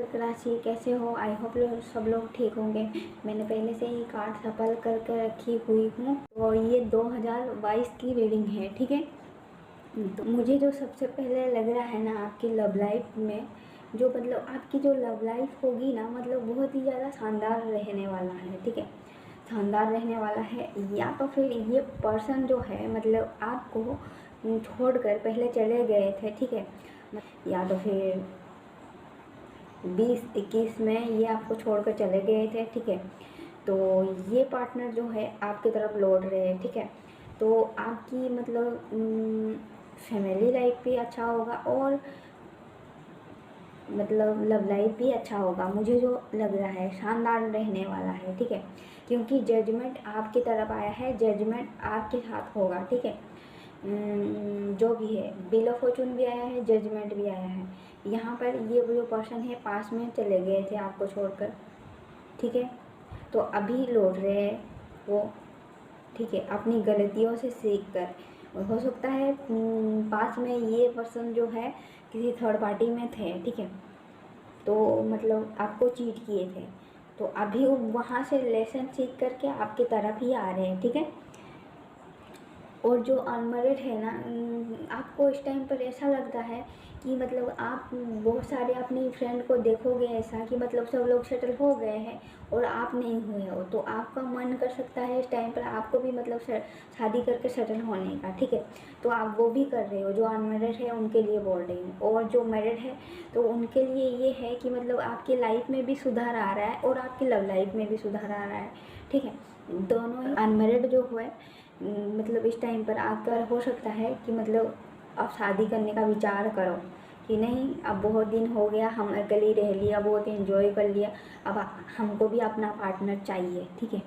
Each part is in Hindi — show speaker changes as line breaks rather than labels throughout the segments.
कर्क राशि, कैसे हो? आई होप सब लोग ठीक होंगे। मैंने पहले से ही कार्ड सफल करके रखी हुई हूँ। तो ये 2022 की रीडिंग है, ठीक है। तो मुझे जो सबसे पहले लग रहा है ना, आपकी लव लाइफ में जो मतलब आपकी जो लव लाइफ होगी ना, मतलब बहुत ही ज़्यादा शानदार रहने वाला है, ठीक है। शानदार रहने वाला है। या तो फिर ये पर्सन जो है मतलब आपको छोड़कर पहले चले गए थे, ठीक है। या तो फिर 2021 में ये आपको छोड़कर चले गए थे, ठीक है। तो ये पार्टनर जो है आपकी तरफ लौट रहे हैं, ठीक है। तो आपकी मतलब फैमिली लाइफ भी अच्छा होगा और मतलब लव लाइफ भी अच्छा होगा। मुझे जो लग रहा है शानदार रहने वाला है, ठीक है। क्योंकि जजमेंट आपकी तरफ आया है, जजमेंट आपके साथ होगा, ठीक है। जो भी है, व्हील ऑफ फॉर्चून भी आया है, जजमेंट भी आया है। यहाँ पर ये जो पर्सन है पास में चले गए थे आपको छोड़कर, ठीक है। तो अभी लौट रहे हैं वो, ठीक है, अपनी गलतियों से सीख कर। हो सकता है पास में ये पर्सन जो है किसी थर्ड पार्टी में थे, ठीक है। तो मतलब आपको चीट किए थे, तो अभी वो वहाँ से लेसन सीख करके आपकी तरफ ही आ रहे हैं, ठीक है। और जो अनमैरिड है ना, आपको इस टाइम पर ऐसा लगता है कि मतलब आप बहुत सारे अपनी फ्रेंड को देखोगे ऐसा कि मतलब सब लोग सेटल हो गए हैं और आप नहीं हुए हो। तो आपका मन कर सकता है इस टाइम पर आपको भी मतलब शादी करके सेटल होने का, ठीक है। तो आप वो भी कर रहे हो। जो अनमैरिड है उनके लिए बोल रही हूँ, और जो मैरिड है तो उनके लिए ये है कि मतलब आपकी लाइफ में भी सुधार आ रहा है और आपकी लव लाइफ में भी सुधार आ रहा है, ठीक है। दोनों ही अनमैरिड जो है मतलब इस टाइम पर आकर हो सकता है कि मतलब आप शादी करने का विचार करो कि नहीं, अब बहुत दिन हो गया, हम अकेले रह लिया, बहुत एंजॉय कर लिया, अब हमको भी अपना पार्टनर चाहिए, ठीक है।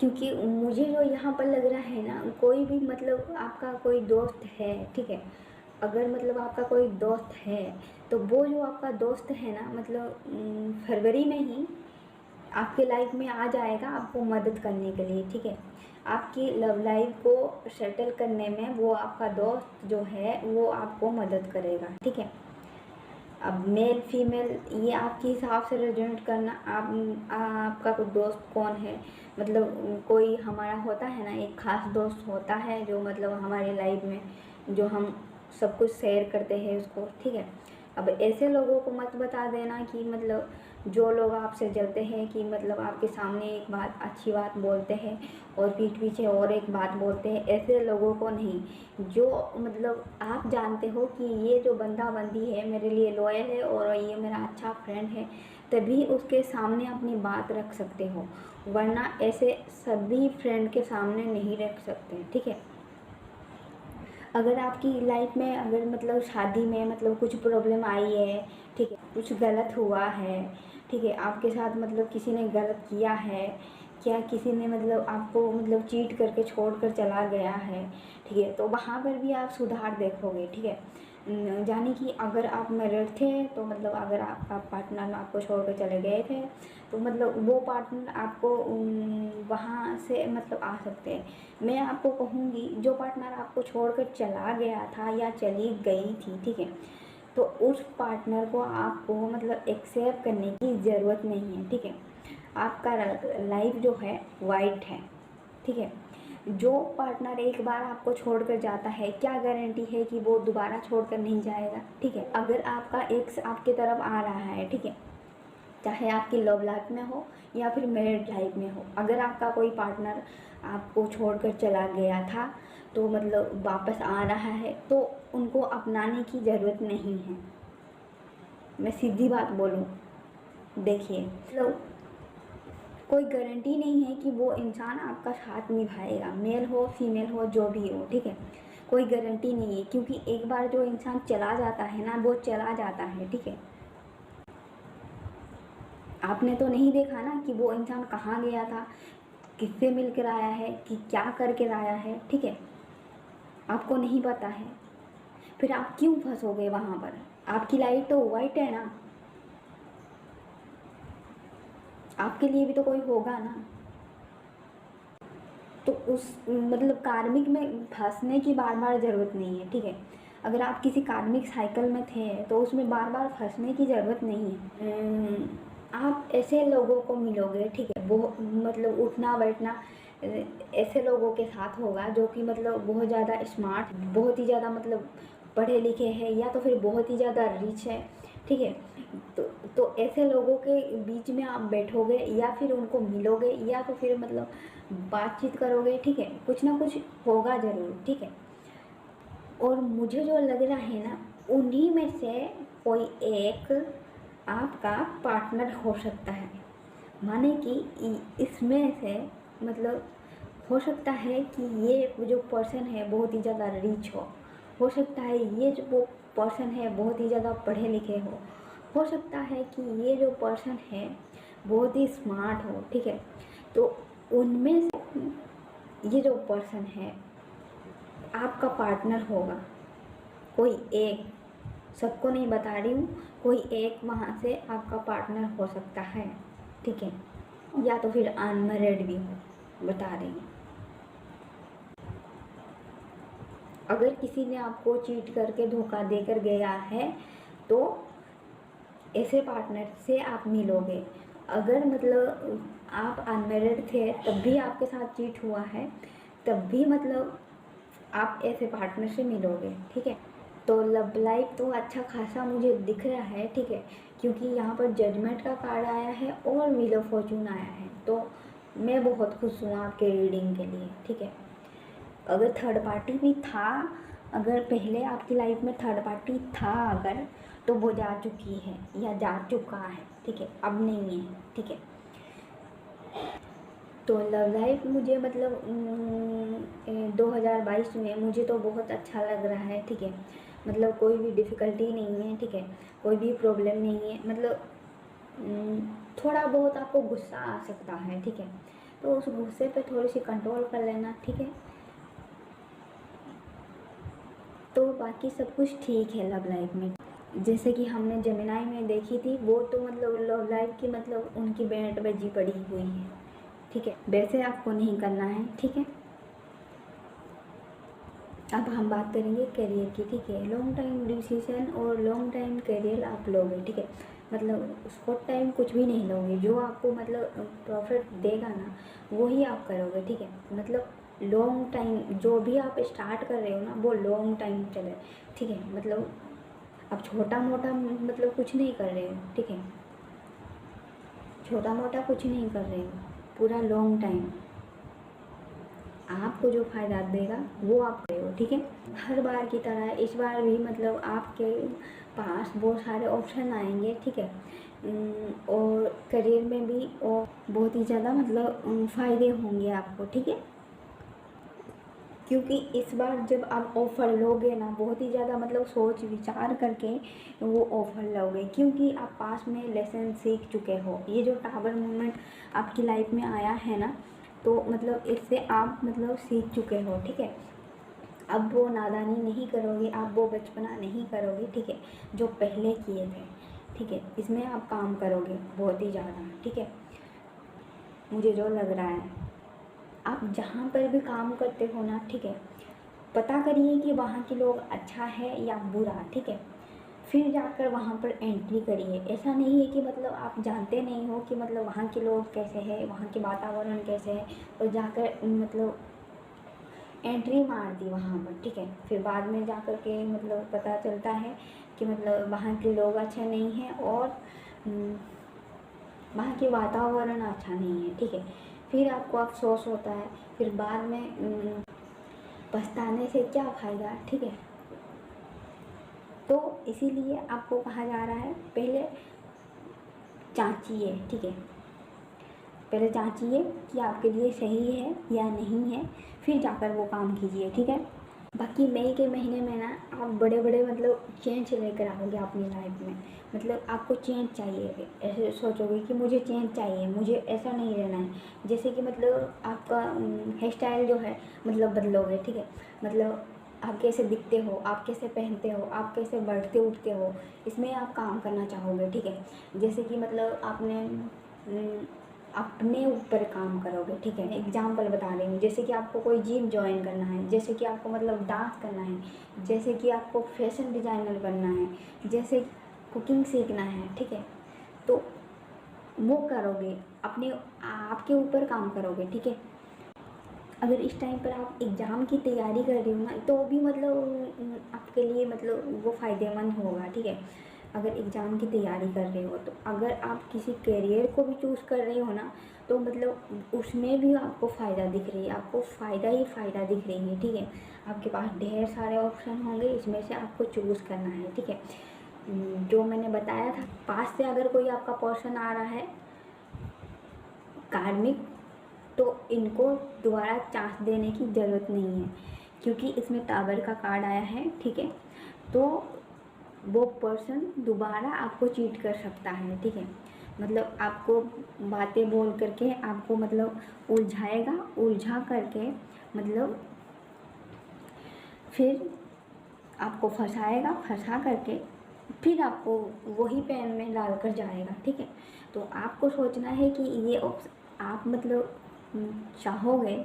क्योंकि मुझे जो यहाँ पर लग रहा है ना, कोई भी मतलब आपका कोई दोस्त है, ठीक है। अगर मतलब आपका कोई दोस्त है तो वो जो आपका दोस्त है ना मतलब फरवरी में ही आपके लाइफ में आ जाएगा आपको मदद करने के लिए, ठीक है। आपकी लव लाइफ को सेटल करने में वो आपका दोस्त जो है वो आपको मदद करेगा, ठीक है। अब मेल फीमेल ये आपके हिसाब से रेजोनेट करना। आपका कोई दोस्त कौन है, मतलब कोई हमारा होता है ना, एक खास दोस्त होता है जो मतलब हमारी लाइफ में जो हम सब कुछ शेयर करते हैं उसको, ठीक है। अब ऐसे लोगों को मत बता देना कि मतलब जो लोग आपसे जलते हैं कि मतलब आपके सामने एक बात अच्छी बात बोलते हैं और पीठ पीछे और एक बात बोलते हैं, ऐसे लोगों को नहीं। जो मतलब आप जानते हो कि ये जो बंदा बंदी है मेरे लिए लॉयल है और ये मेरा अच्छा फ्रेंड है, तभी उसके सामने अपनी बात रख सकते हो, वरना ऐसे सभी फ्रेंड के सामने नहीं रख सकते, ठीक है। अगर आपकी लाइफ में अगर मतलब शादी में मतलब कुछ प्रॉब्लम आई है, ठीक है, कुछ गलत हुआ है, ठीक है, आपके साथ मतलब किसी ने गलत किया है, क्या किसी ने मतलब आपको मतलब चीट करके छोड़ कर चला गया है, ठीक है, तो वहाँ पर भी आप सुधार देखोगे, ठीक है। जाने कि अगर आप मैरिड थे तो मतलब अगर आपका पार्टनर आपको छोड़ कर चले गए थे तो मतलब वो पार्टनर आपको वहाँ से मतलब आ सकते हैं। मैं आपको कहूँगी जो पार्टनर आपको छोड़कर चला गया था या चली गई थी, ठीक है, तो उस पार्टनर को आपको मतलब एक्सेप्ट करने की ज़रूरत नहीं है, ठीक है। आपका लाइफ जो है वाइट है, ठीक है। जो पार्टनर एक बार आपको छोड़कर जाता है, क्या गारंटी है कि वो दोबारा छोड़कर नहीं जाएगा, ठीक है। अगर आपका एक्स आपकी तरफ आ रहा है, ठीक है, चाहे आपकी लव लाइफ में हो या फिर मैरिड लाइफ में हो, अगर आपका कोई पार्टनर आपको छोड़कर चला गया था तो मतलब वापस आ रहा है तो उनको अपनाने की ज़रूरत नहीं है। मैं सीधी बात बोलूँ, देखिए मतलब कोई गारंटी नहीं है कि वो इंसान आपका साथ निभाएगा, मेल हो फीमेल हो जो भी हो, ठीक है। कोई गारंटी नहीं है, क्योंकि एक बार जो इंसान चला जाता है ना वो चला जाता है, ठीक है। आपने तो नहीं देखा ना कि वो इंसान कहाँ गया था, किससे मिल कर आया है, कि क्या करके आया है, ठीक है। आपको नहीं पता है, फिर आप क्यों फंसोगे वहाँ पर? आपकी लाइफ तो वाइट है ना, आपके लिए भी तो कोई होगा ना। तो उस मतलब कार्मिक में फंसने की बार बार ज़रूरत नहीं है, ठीक है। अगर आप किसी कार्मिक साइकिल में थे तो उसमें बार बार फंसने की ज़रूरत नहीं है। आप ऐसे लोगों को मिलोगे, ठीक है, वो मतलब उठना बैठना ऐसे लोगों के साथ होगा जो कि मतलब बहुत ज़्यादा स्मार्ट, बहुत ही ज़्यादा मतलब पढ़े लिखे हैं, या तो फिर बहुत ही ज़्यादा रिच है, ठीक है। तो ऐसे लोगों के बीच में आप बैठोगे या फिर उनको मिलोगे या तो फिर मतलब बातचीत करोगे, ठीक है, कुछ ना कुछ होगा ज़रूर, ठीक है। और मुझे जो लग रहा है ना, उन्हीं में से कोई एक आपका पार्टनर हो सकता है। माने कि इसमें से मतलब हो सकता है कि ये जो पर्सन है बहुत ही ज़्यादा रिच हो सकता है ये जो वो पर्सन है बहुत ही ज़्यादा पढ़े लिखे हो सकता है कि ये जो पर्सन है बहुत ही स्मार्ट हो, ठीक है। तो उनमें से ये जो पर्सन है आपका पार्टनर होगा, कोई एक, सबको नहीं बता रही हूँ, कोई एक वहाँ से आपका पार्टनर हो सकता है, ठीक है, या तो फिर अनमैरिड भी हो, बता रही हूँ। अगर किसी ने आपको चीट करके धोखा देकर गया है तो ऐसे पार्टनर से आप मिलोगे। अगर मतलब आप अनमैरिड थे तब भी आपके साथ चीट हुआ है, तब भी मतलब आप ऐसे पार्टनर से मिलोगे, ठीक है। तो लव लाइफ तो अच्छा खासा मुझे दिख रहा है, ठीक है, क्योंकि यहाँ पर जजमेंट का कार्ड आया है और व्हील ऑफ फॉर्चून आया है। तो मैं बहुत खुश हूँ आपके रीडिंग के लिए, ठीक है। अगर थर्ड पार्टी भी था, अगर पहले आपकी लाइफ में थर्ड पार्टी था अगर, तो वो जा चुकी है या जा चुका है, ठीक है, अब नहीं है, ठीक है। तो लव लाइफ मुझे मतलब 2022 में मुझे तो बहुत अच्छा लग रहा है, ठीक है। मतलब कोई भी डिफ़िकल्टी नहीं है, ठीक है, कोई भी प्रॉब्लम नहीं है। मतलब थोड़ा बहुत आपको गुस्सा आ सकता है, ठीक है, तो उस गुस्से पे थोड़ी सी कंट्रोल कर लेना, ठीक है। तो बाकी सब कुछ ठीक है लव लाइफ में। जैसे कि हमने जेमिनाई में देखी थी, वो तो मतलब लव लाइफ की मतलब उनकी बैंड बजी पड़ी हुई है, ठीक है, वैसे आपको नहीं करना है, ठीक है। अब हम बात करेंगे करियर की, ठीक है। लॉन्ग टाइम डिसीजन और लॉन्ग टाइम करियर आप लोगे, ठीक है, मतलब शॉर्ट टाइम कुछ भी नहीं लोगे। जो आपको मतलब प्रॉफिट देगा ना वही आप करोगे, ठीक है। मतलब लॉन्ग टाइम जो भी आप स्टार्ट कर रहे हो ना वो लॉन्ग टाइम चले, ठीक है। मतलब अब छोटा मोटा मतलब कुछ नहीं कर रहे हो, ठीक है, छोटा मोटा कुछ नहीं कर रहे हो, पूरा लॉन्ग टाइम आपको जो फ़ायदा देगा वो आप करो, ठीक है। हर बार की तरह इस बार भी मतलब आपके पास बहुत सारे ऑप्शन आएंगे, ठीक है। और करियर में भी और बहुत ही ज़्यादा मतलब फ़ायदे होंगे आपको, ठीक है। क्योंकि इस बार जब आप ऑफ़र लोगे ना बहुत ही ज़्यादा मतलब सोच विचार करके वो ऑफ़र लोगे, क्योंकि आप पास में लेसन सीख चुके हो। ये जो टावर मूवमेंट आपकी लाइफ में आया है ना, तो मतलब इससे आप मतलब सीख चुके हो, ठीक है। अब वो नादानी नहीं करोगे, आप वो बचपना नहीं करोगे, ठीक है, जो पहले किए थे, ठीक है। इसमें आप काम करोगे बहुत ही ज़्यादा, ठीक है, मुझे जो लग रहा है। आप जहाँ पर भी काम करते हो ना, ठीक है, पता करिए कि वहाँ के लोग अच्छा है या बुरा, ठीक है, फिर जाकर वहाँ पर एंट्री करिए। ऐसा नहीं है कि मतलब आप जानते नहीं हो कि मतलब वहाँ के लोग कैसे हैं, वहाँ के वातावरण कैसे है, और जाकर मतलब एंट्री मार दी वहाँ पर, ठीक है, फिर बाद में जाकर के मतलब पता चलता है कि मतलब वहाँ के लोग अच्छे नहीं हैं और वहाँ के वातावरण अच्छा नहीं है, ठीक है। फिर आपको अफसोस होता है, फिर बाद में पछताने से क्या फ़ायदा, ठीक है। तो इसीलिए आपको कहा जा रहा है पहले जांचिए, ठीक है, पहले जांचिए कि आपके लिए सही है या नहीं है, फिर जाकर वो काम कीजिए, ठीक है। बाकी मई के महीने में ना आप बड़े बड़े मतलब चेंज लेकर आओगे अपनी लाइफ में। मतलब आपको चेंज चाहिए, ऐसे सोचोगे कि मुझे चेंज चाहिए, मुझे ऐसा नहीं रहना है। जैसे कि मतलब आपका हेयर स्टाइल जो है मतलब बदलोगे, ठीक है, मतलब आप कैसे दिखते हो, आप कैसे पहनते हो, आप कैसे बढ़ते उठते हो, इसमें आप काम करना चाहोगे, ठीक है। जैसे कि मतलब आपने अपने ऊपर काम करोगे, ठीक है। एग्जाम्पल बता रही हूँ, जैसे कि आपको कोई जिम ज्वाइन करना है, जैसे कि आपको मतलब डांस करना है, जैसे कि आपको फैशन डिज़ाइनर बनना है, जैसे कुकिंग सीखना है, ठीक है। तो वो करोगे, अपने आपके ऊपर काम करोगे, ठीक है। अगर इस टाइम पर आप एग्ज़ाम की तैयारी कर रही हो ना, तो भी मतलब आपके लिए मतलब वो फ़ायदेमंद होगा, ठीक है। अगर एग्ज़ाम की तैयारी कर रहे हो, तो अगर आप किसी करियर को भी चूज़ कर रहे हो ना, तो मतलब उसमें भी आपको फ़ायदा दिख रही है, आपको फ़ायदा ही फ़ायदा दिख रही है, ठीक है। आपके पास ढेर सारे ऑप्शन होंगे, इसमें से आपको चूज़ करना है, ठीक है। जो मैंने बताया था, पास से अगर कोई आपका पर्सन आ रहा है कार्मिक, तो इनको दोबारा चांस देने की ज़रूरत नहीं है, क्योंकि इसमें टावर का कार्ड आया है, ठीक है। तो वो पर्सन दोबारा आपको चीट कर सकता है, ठीक है। मतलब आपको बातें बोल करके आपको मतलब उलझाएगा, उलझा करके मतलब फिर आपको फंसाएगा, फंसा करके फिर आपको वही पेन में डाल कर जाएगा, ठीक है। तो आपको सोचना है कि ये आप मतलब चाहोगे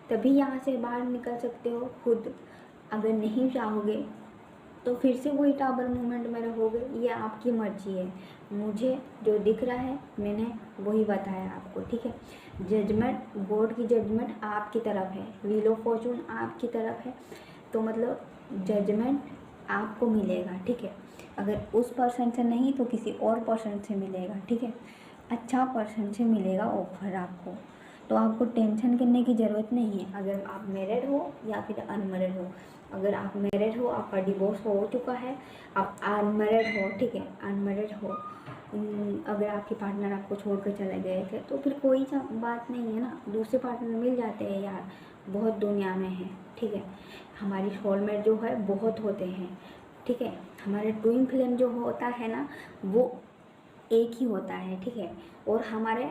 तभी यहाँ से बाहर निकल सकते हो खुद। अगर नहीं चाहोगे तो फिर से वही टाबर मूवमेंट में रहोगे, ये आपकी मर्जी है। मुझे जो दिख रहा है मैंने वही बताया आपको, ठीक है। जजमेंट, गॉड की जजमेंट आपकी तरफ है, व्हील ऑफ फॉर्चून आपकी तरफ है, तो मतलब जजमेंट आपको मिलेगा, ठीक है। अगर उस पर्सन से नहीं तो किसी और पर्सन से मिलेगा, ठीक है। अच्छा पर्सन से मिलेगा ऑफर आपको, तो आपको टेंशन करने की ज़रूरत नहीं है। अगर आप मैरिड हो या फिर अनमैरिड हो, अगर आप मैरिड हो, आपका डिवोर्स हो चुका है, आप अनमैरिड हो, ठीक है, अनमैरिड हो, अगर आपके पार्टनर आपको छोड़ कर चले गए थे, तो फिर कोई बात नहीं है ना, दूसरे पार्टनर मिल जाते हैं यार, बहुत दुनिया में है, ठीक है। हमारी सोलमेट जो है बहुत होते हैं, ठीक है। हमारे ट्विन फ्लेम जो होता है ना, वो एक ही होता है, ठीक है। और हमारे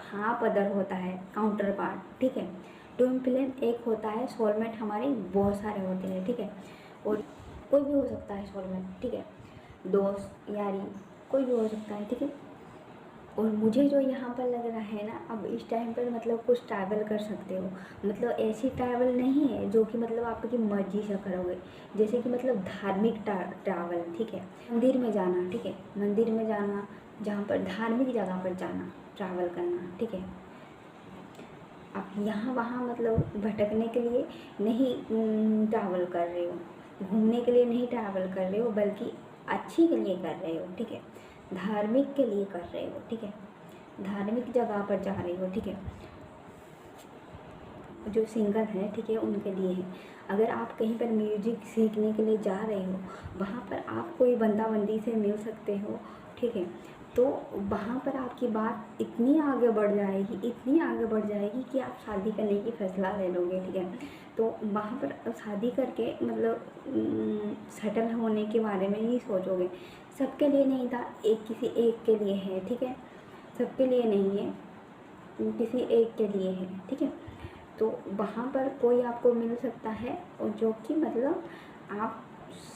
हाफ अदर होता है, काउंटर पार्ट, ठीक है। ट्विन फ्लेम एक होता है, सोलमेट हमारे बहुत सारे होते हैं, ठीक है। और कोई भी हो सकता है सोलमेट, ठीक है, दोस्त यारी कोई भी हो सकता है, ठीक है। और मुझे जो यहाँ पर लग रहा है ना, अब इस टाइम पर मतलब कुछ ट्रैवल कर सकते हो, मतलब ऐसी ट्रैवल नहीं है जो कि मतलब आपकी मर्जी से करोगे, जैसे कि मतलब धार्मिक ट्रैवल, ठीक है। मंदिर में जाना, ठीक है, मंदिर में जाना, जहाँ पर धार्मिक जगह पर जाना, ट्रैवल करना, ठीक है। आप यहाँ वहाँ मतलब भटकने के लिए नहीं ट्रैवल कर रहे हो, घूमने के लिए नहीं ट्रैवल कर रहे हो, बल्कि अच्छी के लिए कर रहे हो, ठीक है। धार्मिक के लिए कर रहे हो, ठीक है, धार्मिक जगह पर जा रहे हो, ठीक है। जो सिंगर हैं, ठीक है, उनके लिए है। अगर आप कहीं पर म्यूजिक सीखने के लिए जा रहे हो, वहाँ पर आप कोई बंदा बंदी से मिल सकते हो, ठीक है। तो वहाँ पर आपकी बात इतनी आगे बढ़ जाएगी, इतनी आगे बढ़ जाएगी कि आप शादी करने की फैसला ले लोगे, ठीक है। तो वहाँ पर शादी करके मतलब सेटल होने के बारे में ही सोचोगे। सबके लिए नहीं था, एक किसी एक के लिए है, ठीक है। सबके लिए नहीं है, किसी एक के लिए है, ठीक है। तो वहाँ पर कोई आपको मिल सकता है, और जो कि मतलब आप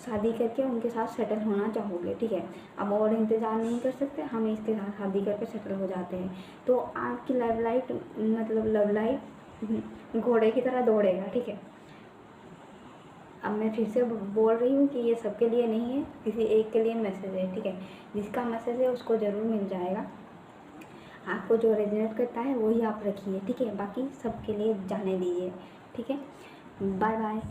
शादी करके उनके साथ सेटल होना चाहोगे, ठीक है। अब और इंतज़ार नहीं कर सकते, हम इसके साथ शादी करके सेटल हो जाते हैं, तो आपकी लव लाइफ मतलब लव लाइफ घोड़े की तरह दौड़ेगा, ठीक है। अब मैं फिर से बोल रही हूँ कि ये सबके लिए नहीं है, किसी एक के लिए मैसेज है, ठीक है। जिसका मैसेज है उसको ज़रूर मिल जाएगा। आपको जो रेजोनेट करता है वही आप रखिए, ठीक है, बाकी सबके लिए जाने दीजिए, ठीक है। Bye bye.